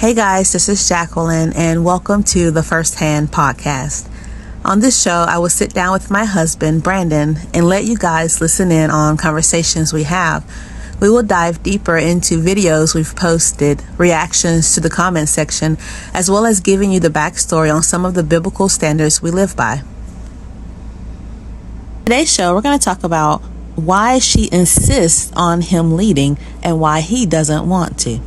Hey guys, this is Jacqueline and welcome to the First Hand Podcast. On this show, I will sit down with my husband, Brandon, and let you guys listen in on conversations we have. We will dive deeper into videos we've posted, reactions to the comment section, as well as giving you the backstory on some of the biblical standards we live by. Today's show, we're going to talk about why she insists on him leading and why he doesn't want to.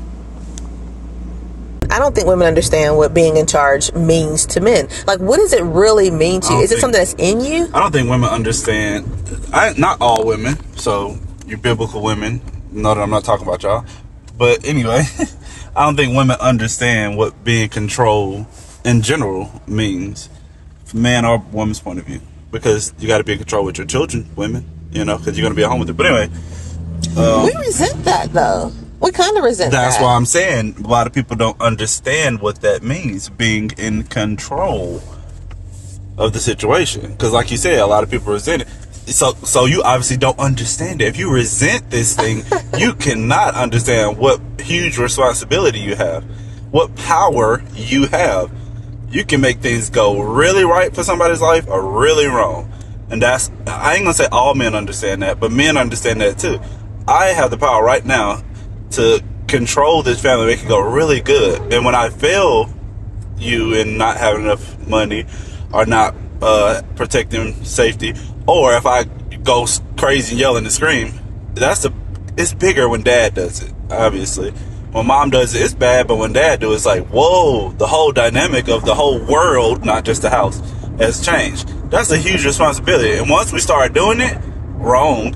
I don't think women understand what being in charge means to men. Like, what does it really mean to you? Is it something that's in you? I don't think women understand. Not all women. So, you biblical women know that I'm not talking about y'all. But anyway, I don't think women understand what being controlled in general means from man or woman's point of view. Because you got to be in control with your children, women, because you're going to be at home with it. But anyway. We resent that, though. We kind of resent that. That's why I'm saying a lot of people don't understand what that means, being in control of the situation. Because like you said, a lot of people resent it. So you obviously don't understand it. If you resent this thing, you cannot understand what huge responsibility you have, what power you have. You can make things go really right for somebody's life or really wrong. And I ain't gonna say all men understand that, but men understand that too. I have the power right now to control this family, make it go really good. And when I fail you in not having enough money or not protecting safety, or if I go crazy and yelling and scream, it's bigger when dad does it, obviously. When mom does it, it's bad, but when dad do it, it's like, whoa, the whole dynamic of the whole world, not just the house, has changed. That's a huge responsibility. And once we start doing it wrong,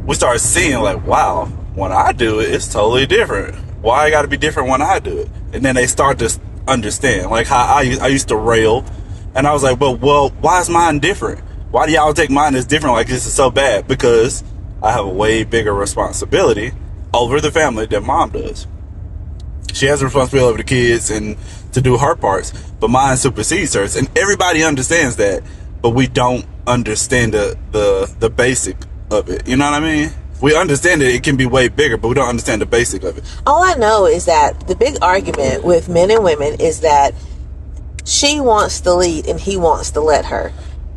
we start seeing like, wow, when I do it, it's totally different. Why I got to be different when I do it? And then they start to understand, like how I used to rail, and I was like, well, why is mine different? Why do y'all take mine as different? Like this is so bad? Because I have a way bigger responsibility over the family than mom does. She has a responsibility over the kids and to do her parts, but mine supersedes hers, and everybody understands that, but we don't understand the basic of it. You know what I mean? We understand that it can be way bigger, but we don't understand the basic of it. All I know is that the big argument with men and women is that she wants to lead and he wants to let her.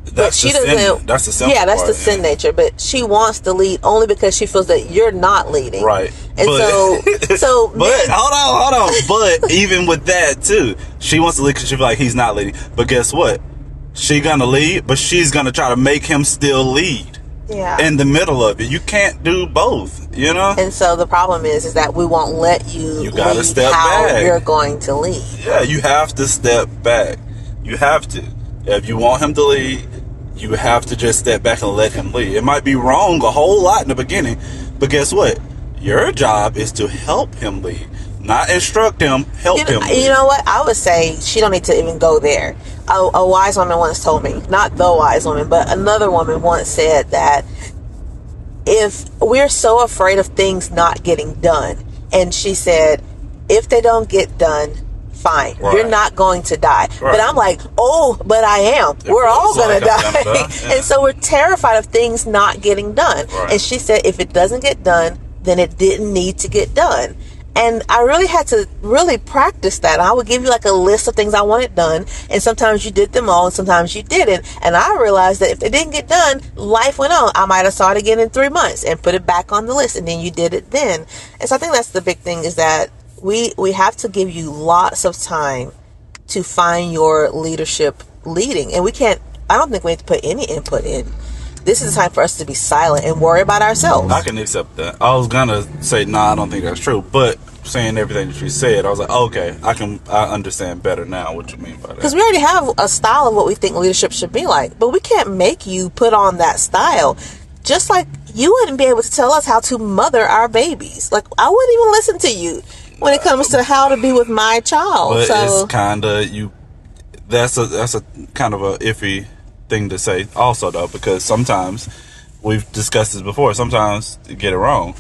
That's the simple Yeah, that's part, the sin nature. But she wants to lead only because she feels that you're not leading. Right. And but, so but hold on. But even with that too, she wants to lead because she feels like he's not leading. But guess what? She's gonna lead, but she's gonna try to make him still lead. Yeah. In the middle of it. You can't do both, And so the problem is that we won't let you gotta lead step how back. you're going to lead. Yeah, you have to step back. You have to. If you want him to lead, you have to just step back and let him lead. It might be wrong a whole lot in the beginning, but guess what? Your job is to help him lead. Not instruct him, help him lead. You know what? I would say she don't need to even go there. A wise woman once told me, not the wise woman, but another woman once said that if we're so afraid of things not getting done, and she said, if they don't get done, fine, right, you're not going to die. Right. But I'm like, but I am. We're all going to die. Yeah. And so we're terrified of things not getting done. Right. And she said, if it doesn't get done, then it didn't need to get done. And I really had to really practice that. I would give you like a list of things I wanted done. And sometimes you did them all and sometimes you didn't. And I realized that if they didn't get done, life went on. I might have saw it again in 3 months and put it back on the list. And then you did it then. And so I think that's the big thing, is that we have to give you lots of time to find your leadership leading. And I don't think we need to put any input in. This is the time for us to be silent and worry about ourselves. I can accept that. I was gonna say, I don't think that's true. But saying everything that you said, I was like, okay, I understand better now what you mean by that. Because we already have a style of what we think leadership should be like. But we can't make you put on that style. Just like you wouldn't be able to tell us how to mother our babies. Like, I wouldn't even listen to you when it comes to how to be with my child. But so it's kind of, that's a kind of a iffy thing to say also, though, because sometimes, we've discussed this before, sometimes you get it wrong.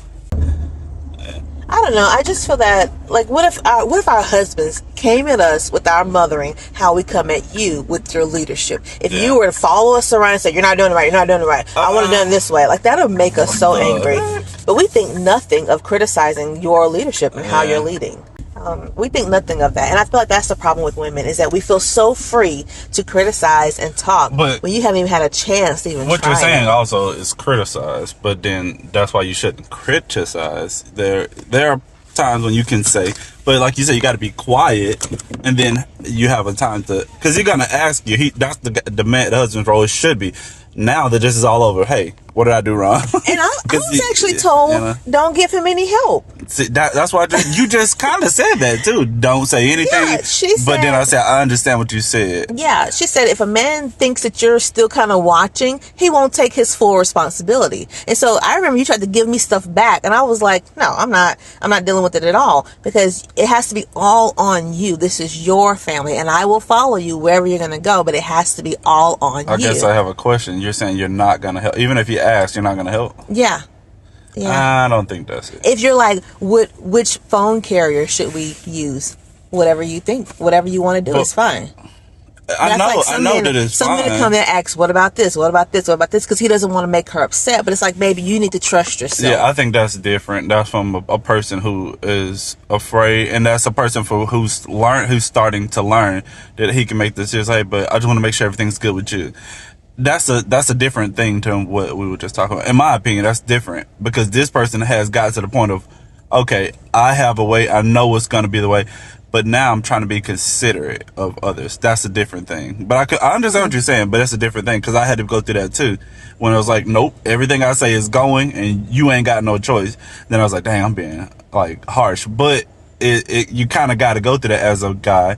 I don't know. I just feel that, like, what if our husbands came at us with our mothering, how we come at you with your leadership? If you were to follow us around and say, you're not doing it right, I want it done this way, like, that would make us so angry. But we think nothing of criticizing your leadership and how you're leading. We think nothing of that. And I feel like that's the problem with women, is that we feel so free to criticize and talk But when you haven't even had a chance to even what try you're saying it. also is criticize, but then that's why you shouldn't criticize. There are times when you can say, but like you said, you got to be quiet, and then you have a time to, because you're gonna ask you. That's the man, the husband's role. It should be. Now that this is all over, hey, what did I do wrong? And I was actually told, don't give him any help. See, that's why you just kind of said that too. Don't say anything. Yeah, she said, but then I said, I understand what you said. Yeah, she said if a man thinks that you're still kind of watching, he won't take his full responsibility. And so I remember you tried to give me stuff back, and I was like, no, I'm not dealing with it at all, because it has to be all on you. This is your family, and I will follow you wherever you're going to go, but it has to be all on you. I guess I have a question. You're saying you're not going to help, even if you ask, you're not going to help? Yeah. I don't think that's it. If you're like, which phone carrier should we use? Whatever you think, whatever you want to do is fine. I know that it's fine. Somebody come in and ask, what about this? What about this? What about this? Because he doesn't want to make her upset. But it's like, baby, you need to trust yourself. Yeah, I think that's different. That's from a person who is afraid, and that's a person who's starting to learn that he can make decisions. Hey, but I just want to make sure everything's good with you. That's a different thing to what we were just talking about. In my opinion, that's different, because this person has got to the point of, okay, I have a way, I know it's going to be the way, but now I'm trying to be considerate of others. That's a different thing. But I understand what you're saying, but that's a different thing, because I had to go through that too. When I was like, nope, everything I say is going, and you ain't got no choice. Then I was like, dang, I'm being like harsh. But you kind of got to go through that as a guy,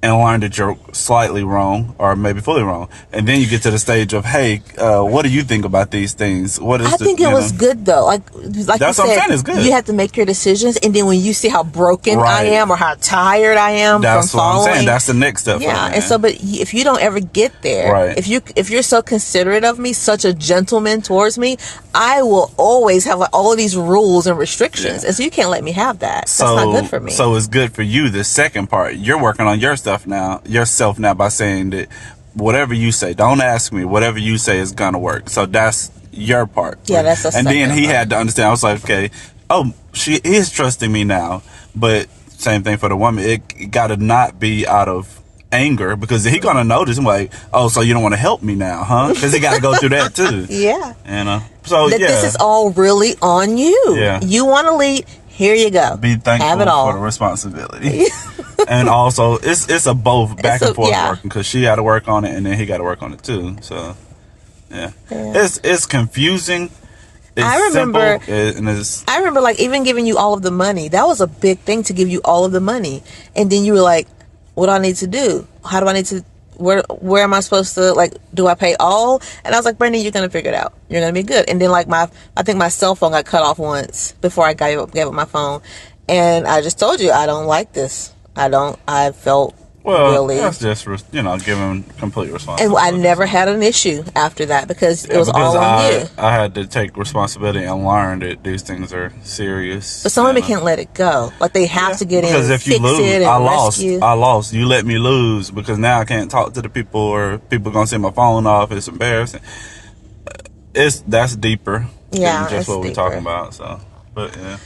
and learn that you're slightly wrong, or maybe fully wrong, and then you get to the stage of, hey, what do you think about these things? I think it was good though. Like that's you what I'm said, saying, it's good. You have to make your decisions, and then when you see how broken I am or how tired I am that's from what following, I'm saying. That's the next step. Yeah, and so, but if you don't ever get there, right. if you're so considerate of me, such a gentleman towards me, I will always have like all of these rules and restrictions, and so you can't let me have that. That's not good for me. So it's good for you. The second part, you're working on your stuff now, yourself now, by saying that whatever you say, don't ask me, whatever you say is gonna work. So that's your part. Yeah, that's the and then he part. had to understand. I was like, okay, she is trusting me now, but same thing for the woman. It gotta not be out of anger, because he gonna notice. I'm like, oh, so you don't want to help me now, huh? Because he got to go through that too. Yeah. So this is all really on you. Yeah. You want to lead. Here you go. Be thankful have it all. for the responsibility. And also, it's a both back and forth working, because she got to work on it, and then he got to work on it too. So, yeah. It's confusing. It's I remember, simple, I remember like even giving you all of the money. That was a big thing, to give you all of the money, and then you were like, "What do I need to do? How do I need to? Where am I supposed to, like, do I pay all?" And I was like, "Brandon, you're gonna figure it out. You're gonna be good." And then like I think my cell phone got cut off once before I gave up my phone, and I just told you I don't like this. I felt really. That's just, giving complete responsibility. And I never had an issue after that, because it was all on you. I had to take responsibility and learn that these things are serious. But some women can't let it go. Like, they have to get in and if you fix lose, it and rescue. I lost. You let me lose, because now I can't talk to the people, or people are going to send my phone off. It's embarrassing. That's deeper than just what we're talking about. So, but yeah,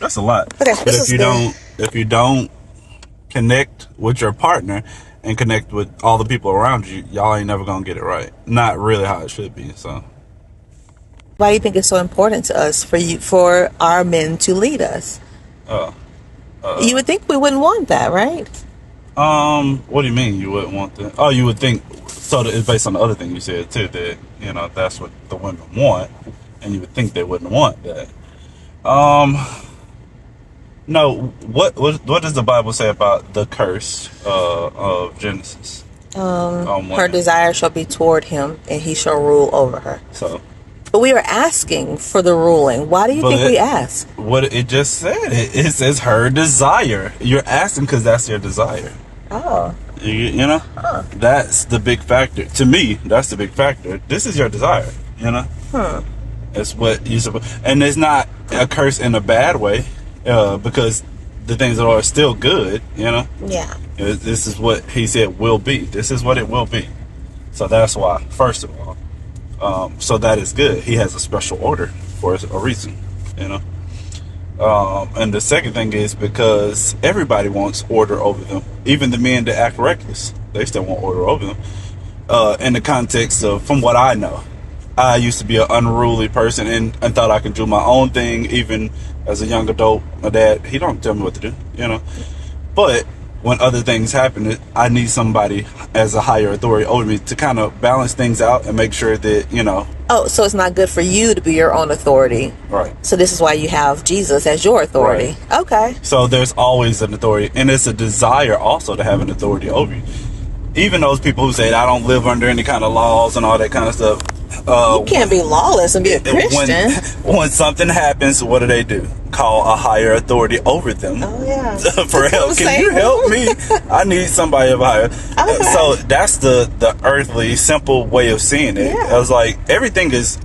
that's a lot. Okay, but if you don't connect with your partner and connect with all the people around you, y'all ain't never gonna get it right. Not really how it should be. So why do you think it's so important to us for our men to lead us? You would think we wouldn't want that, right? What do you mean you wouldn't want that? Oh, you would think so. It's based on the other thing you said too, that that's what the women want, and you would think they wouldn't want that. No, what does the Bible say about the curse of Genesis? Her desire shall be toward him, and he shall rule over her. So, but we are asking for the ruling. Why do you think we ask? What it just said, it says her desire. You're asking because that's your desire. Oh, that's the big factor. To me, that's the big factor. This is your desire. It's what you supposed, and it's not a curse in a bad way. Because the things that are still good, Yeah. This is what he said will be. This is what it will be. So that's why, first of all, so that is good. He has a special order for a reason, And the second thing is because everybody wants order over them. Even the men that act reckless, they still want order over them. In the context of, from what I know, I used to be an unruly person and thought I could do my own thing. Even as a young adult, my dad, he don't tell me what to do, But when other things happen, I need somebody as a higher authority over me to kind of balance things out and make sure that, Oh, so it's not good for you to be your own authority. Right. So this is why you have Jesus as your authority. Right. Okay. So there's always an authority, and it's a desire also to have an authority over you. Even those people who say, I don't live under any kind of laws and all that kind of stuff. You can't be lawless and be a Christian. When something happens, what do? Call a higher authority over them. Oh, yeah. For help. Can you help me? I need somebody of higher. Okay. So that's the earthly, simple way of seeing it. Yeah. I was like, everything is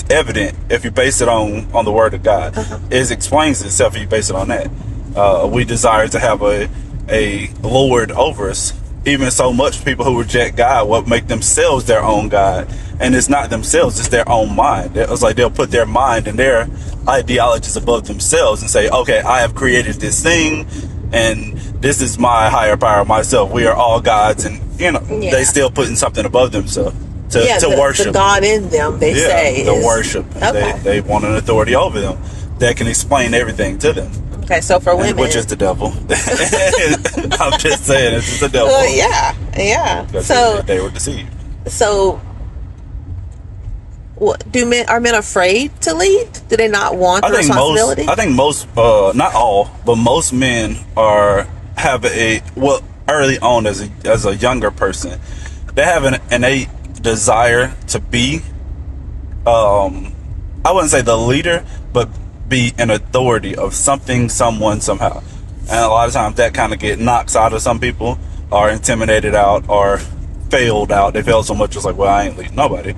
evident if you base it on the word of God. Uh-huh. It explains itself if you base it on that. We desire to have a Lord over us. Even so much people who reject God will make themselves their own God. And it's not themselves, it's their own mind. It's like they'll put their mind and their ideologies above themselves and say, okay, I have created this thing and this is my higher power, myself. We are all gods. And, they still putting something above themselves to worship. The God in them, they say. The worship. Okay. They want an authority over them that can explain everything to them. Okay, so for women, which is the devil. I'm just saying, it's just the devil. Yeah. Because so they were deceived. So, are men afraid to lead? Do they not want the responsibility? I think most, not all, but most men have early on as a younger person, they have an innate desire to be, I wouldn't say the leader, but be an authority of something, someone, somehow. And a lot of times that kind of get knocked out of some people, or intimidated out, or failed out. They failed so much, it's like, well, I ain't leading nobody.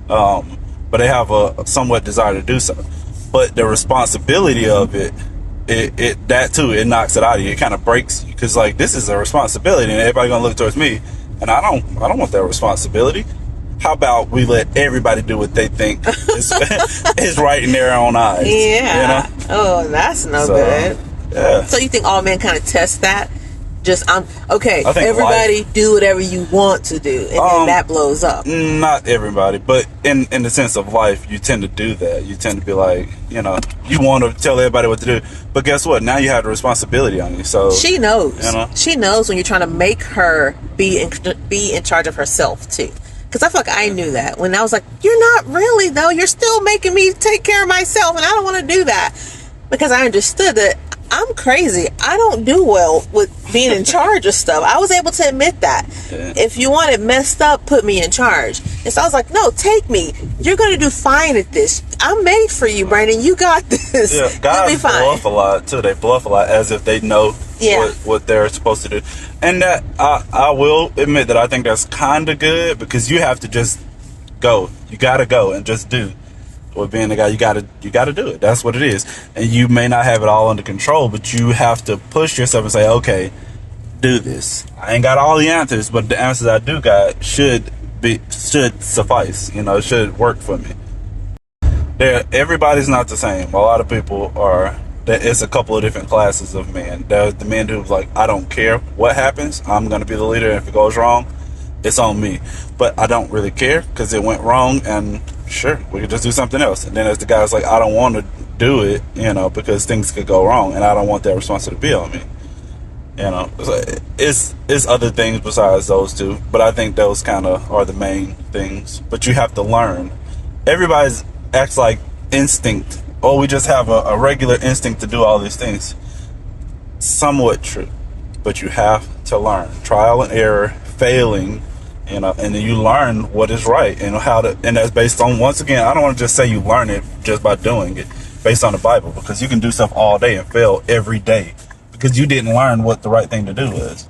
But they have a somewhat desire to do so. But the responsibility of it knocks it out of you. It kind of breaks you, because like, this is a responsibility and everybody gonna look towards me, and I don't want that responsibility. How about we let everybody do what they think is right in their own eyes? Yeah. Oh, that's no good. Yeah. So you think all men kind of test that? Just everybody do whatever you want to do, and then that blows up. Not everybody, but in the sense of life, you tend to do that. You tend to be like, you want to tell everybody what to do, but guess what? Now you have the responsibility on you. So she knows. She knows when you're trying to make her be in charge of herself too. Because I feel like I knew that when I was like, you're not really though. You're still making me take care of myself, and I don't want to do that, because I understood that I'm crazy. I don't do well with being in charge of stuff. I was able to admit that. Yeah. If you want it messed up, put me in charge. And so I was like, no, take me. You're going to do fine at this. I'm made for you, Brandon. You got this. Yeah, guys bluff a lot too. They bluff a lot as if they know what they're supposed to do. And that I will admit that I think that's kind of good, because you have to just go. You got to go and just do. With being the guy, you gotta do it. That's what it is. And you may not have it all under control, but you have to push yourself and say, okay, do this. I ain't got all the answers, but the answers I do got should suffice. Should work for me. Everybody's not the same. A lot of people are. It's a couple of different classes of men. There's the men who's like, I don't care what happens. I'm gonna be the leader. If it goes wrong, it's on me. But I don't really care, because it went wrong, and sure, we could just do something else. And then there's the guys like, I don't want to do it, because things could go wrong, and I don't want that responsibility on me. It's other things besides those two, but I think those kind of are the main things. But you have to learn. Everybody acts like instinct. Oh, we just have a regular instinct to do all these things. Somewhat true, but you have to learn. Trial and error, failing. And then you learn what is right and and that's based on, once again, I don't want to just say you learn it just by doing it, based on the Bible, because you can do stuff all day and fail every day because you didn't learn what the right thing to do is.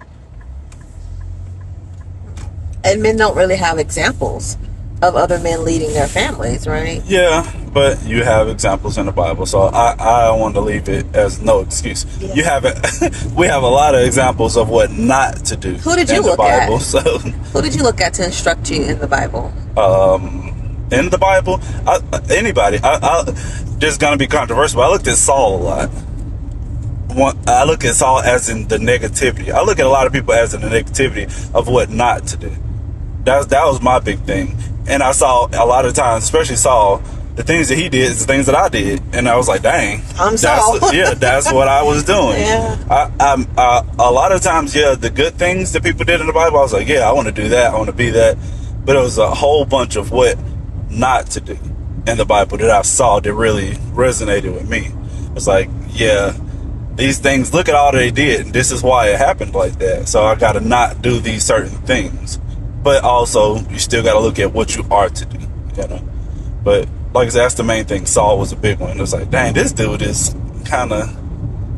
And men don't really have examples of other men leading their families, right? Yeah, but you have examples in the Bible, so I want to leave it as no excuse. Yeah. You have it. We have a lot of examples of what not to do. Who did you look at? So who did you look at to instruct you in the Bible? in the Bible, anybody, I just gonna be controversial, but I looked at Saul a lot. I look at Saul as in the negativity. I look at a lot of people as in the negativity of what not to do. That was my big thing. And I saw a lot of times, especially Saul, the things that he did is the things that I did, and I was like, dang, I'm Saul. Yeah, that's what I was doing. Yeah. A lot of times, yeah, the good things that people did in the Bible, I was like, yeah, I want to do that, I want to be that. But it was a whole bunch of what not to do in the Bible that I saw that really resonated with me. It's like, yeah, these things, look at all they did, and this is why it happened like that. So I got to not do these certain things. But also, you still got to look at what you are to do, you know. But like I said, that's the main thing. Saul was a big one. It was like, dang, this dude is kind of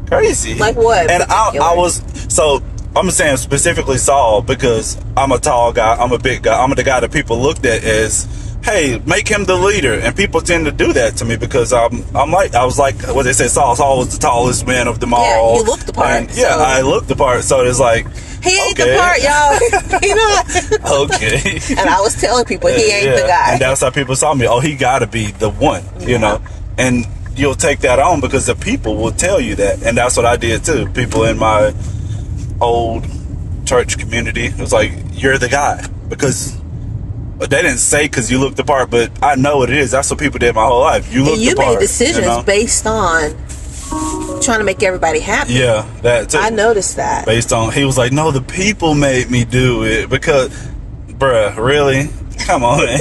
crazy. Like what? And I was, so I'm saying specifically Saul because I'm a tall guy, I'm a big guy, I'm the guy that people looked at as, hey, make him the leader. And people tend to do that to me because I was like, what they say, Saul was the tallest man of them all. Yeah, you looked the part. And, yeah, I looked the part. So it's like, he ain't the part, y'all. You know. Okay. And I was telling people he ain't the guy. And that's how people saw me. Oh, he got to be the one, you know. And you'll take that on because the people will tell you that. And that's what I did too. People in my old church community, it was like, you're the guy. Because they didn't say because you look the part, but I know what it is. That's what people did my whole life. You look the part. You made decisions, you know? Based on trying to make everybody happy. Yeah, that too. I noticed that. Based on, he was like, no, the people made me do it because, bruh, really? Come on, man.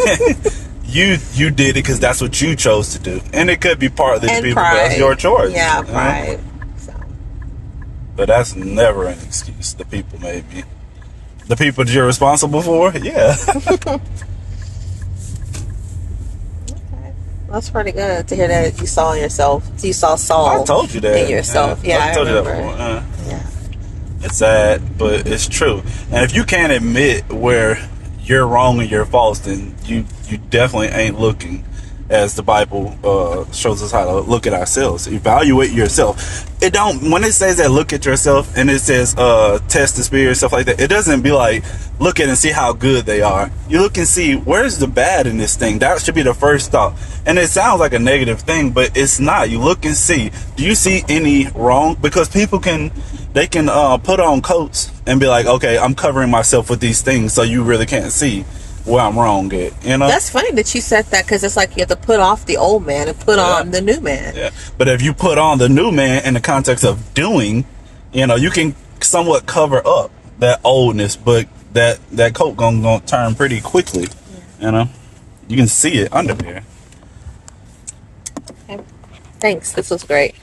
You did it because that's what you chose to do, and it could be partly the people, but that's your choice. Yeah, pride. So. But that's never an excuse. The people made me. The people that you're responsible for, yeah. That's pretty good to hear that you saw yourself. You saw Saul. I told you that. In yourself. Yeah, I told you that before. Yeah. It's sad, but it's true. And if you can't admit where you're wrong and you're false, then you definitely ain't looking, as the Bible shows us how to look at ourselves. Evaluate yourself. It don't, when it says that look at yourself and it says test the spirit, stuff like that, it doesn't be like look at and see how good they are. You look and see where's the bad in this thing. That should be the first thought. And it sounds like a negative thing, but it's not. You look and see, do you see any wrong? Because people can put on coats and be like, okay, I'm covering myself with these things so you really can't see where I'm wrong at, you know. That's funny that you said that, because it's like you have to put off the old man and put on the new man. Yeah, but if you put on the new man in the context of doing, you know, you can somewhat cover up that oldness, but that coat gonna turn pretty quickly. You know, you can see it under there. Okay. Thanks, this was great.